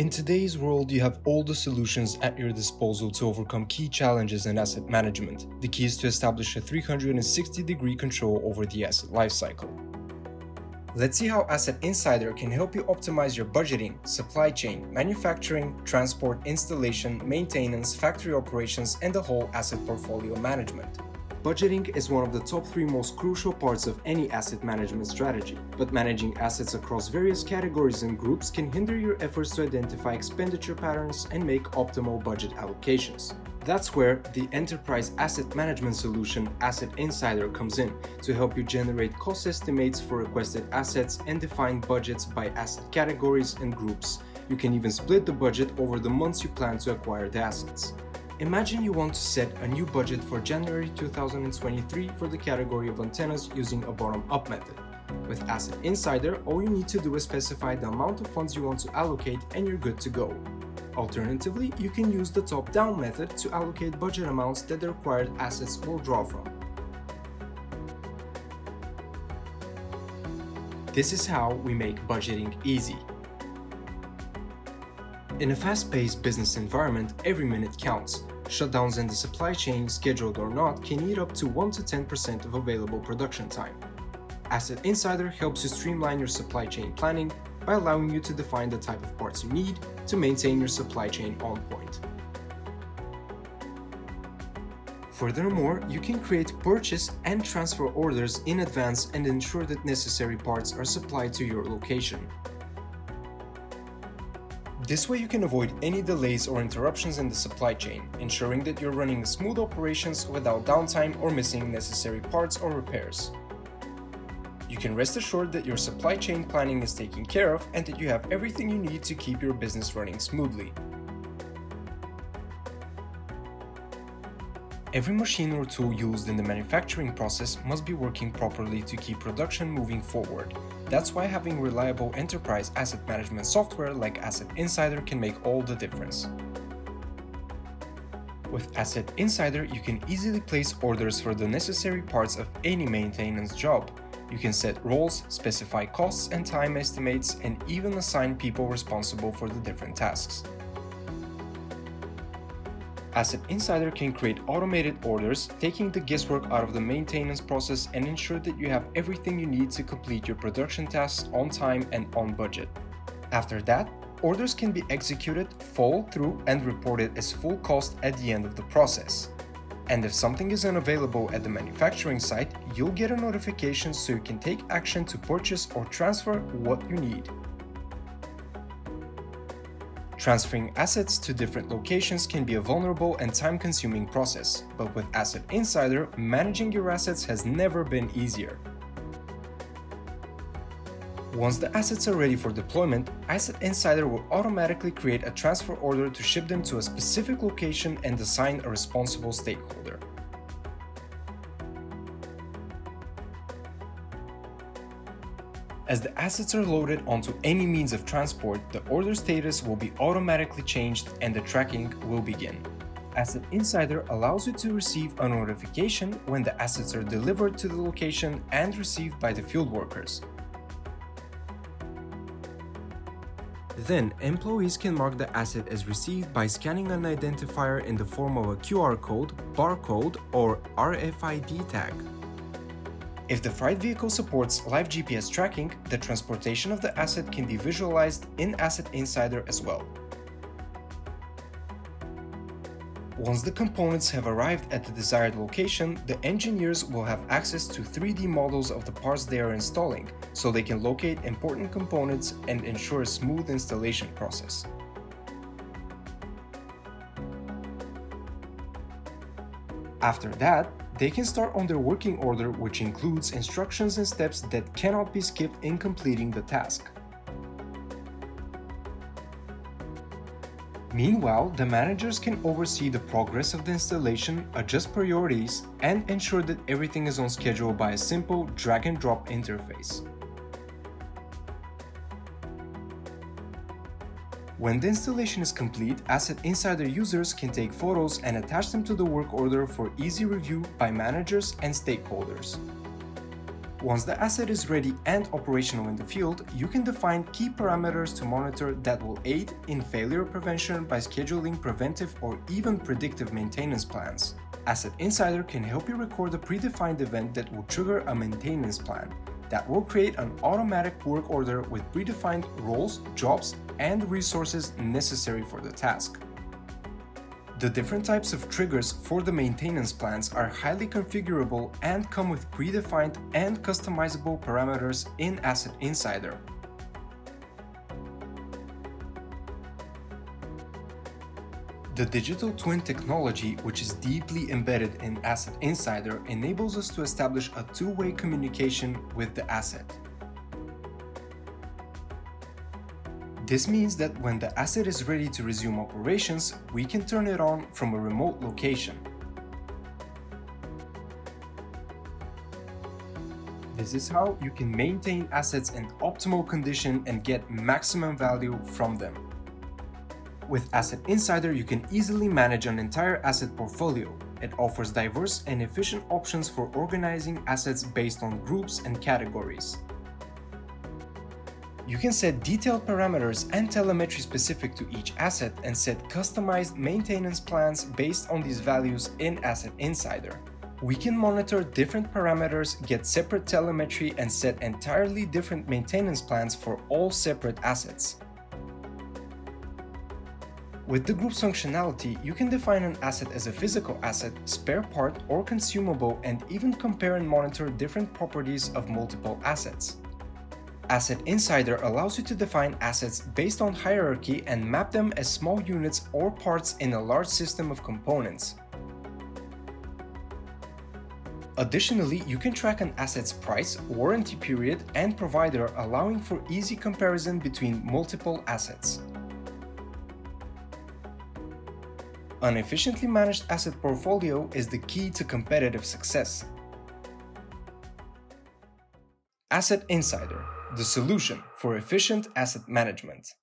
In today's world, you have all the solutions at your disposal to overcome key challenges in asset management. The key is to establish a 360-degree control over the asset lifecycle. Let's see how Asset Insider can help you optimize your budgeting, supply chain, manufacturing, transport, installation, maintenance, factory operations, and the whole asset portfolio management. Budgeting is one of the top 3 most crucial parts of any asset management strategy, but managing assets across various categories and groups can hinder your efforts to identify expenditure patterns and make optimal budget allocations. That's where the enterprise asset management solution Asset Insider comes in to help you generate cost estimates for requested assets and define budgets by asset categories and groups. You can even split the budget over the months you plan to acquire the assets. Imagine you want to set a new budget for January 2023 for the category of antennas using a bottom-up method. With Asset Insider, all you need to do is specify the amount of funds you want to allocate and you're good to go. Alternatively, you can use the top-down method to allocate budget amounts that the required assets will draw from. This is how we make budgeting easy. In a fast-paced business environment, every minute counts. Shutdowns in the supply chain, scheduled or not, can eat up to 1 to 10% of available production time. Asset Insider helps you streamline your supply chain planning by allowing you to define the type of parts you need to maintain your supply chain on point. Furthermore, you can create purchase and transfer orders in advance and ensure that necessary parts are supplied to your location. This way you can avoid any delays or interruptions in the supply chain, ensuring that you're running smooth operations without downtime or missing necessary parts or repairs. You can rest assured that your supply chain planning is taken care of and that you have everything you need to keep your business running smoothly. Every machine or tool used in the manufacturing process must be working properly to keep production moving forward. That's why having reliable enterprise asset management software like Asset Insider can make all the difference. With Asset Insider, you can easily place orders for the necessary parts of any maintenance job. You can set roles, specify costs and time estimates, and even assign people responsible for the different tasks. Asset Insider can create automated orders, taking the guesswork out of the maintenance process and ensure that you have everything you need to complete your production tasks on time and on budget. After that, orders can be executed, followed through, and reported as full cost at the end of the process. And if something is unavailable at the manufacturing site, you'll get a notification so you can take action to purchase or transfer what you need. Transferring assets to different locations can be a vulnerable and time-consuming process, but with Asset Insider, managing your assets has never been easier. Once the assets are ready for deployment, Asset Insider will automatically create a transfer order to ship them to a specific location and assign a responsible stakeholder. As the assets are loaded onto any means of transport, the order status will be automatically changed and the tracking will begin. Asset Insider allows you to receive a notification when the assets are delivered to the location and received by the field workers. Then, employees can mark the asset as received by scanning an identifier in the form of a QR code, barcode, or RFID tag. If the freight vehicle supports live GPS tracking, the transportation of the asset can be visualized in Asset Insider as well. Once the components have arrived at the desired location, the engineers will have access to 3D models of the parts they are installing, so they can locate important components and ensure a smooth installation process. After that, they can start on their working order, which includes instructions and steps that cannot be skipped in completing the task. Meanwhile, the managers can oversee the progress of the installation, adjust priorities, and ensure that everything is on schedule by a simple drag-and-drop interface. When the installation is complete, Asset Insider users can take photos and attach them to the work order for easy review by managers and stakeholders. Once the asset is ready and operational in the field, you can define key parameters to monitor that will aid in failure prevention by scheduling preventive or even predictive maintenance plans. Asset Insider can help you record a predefined event that will trigger a maintenance plan that will create an automatic work order with predefined roles, jobs, and resources necessary for the task. The different types of triggers for the maintenance plans are highly configurable and come with predefined and customizable parameters in Asset Insider. The digital twin technology, which is deeply embedded in Asset Insider, enables us to establish a two-way communication with the asset. This means that when the asset is ready to resume operations, we can turn it on from a remote location. This is how you can maintain assets in optimal condition and get maximum value from them. With Asset Insider, you can easily manage an entire asset portfolio. It offers diverse and efficient options for organizing assets based on groups and categories. You can set detailed parameters and telemetry specific to each asset and set customized maintenance plans based on these values in Asset Insider. We can monitor different parameters, get separate telemetry, and set entirely different maintenance plans for all separate assets. With the group's functionality, you can define an asset as a physical asset, spare part, or consumable, and even compare and monitor different properties of multiple assets. Asset Insider allows you to define assets based on hierarchy and map them as small units or parts in a large system of components. Additionally, you can track an asset's price, warranty period, and provider, allowing for easy comparison between multiple assets. An efficiently managed asset portfolio is the key to competitive success. Asset Insider, the solution for efficient asset management.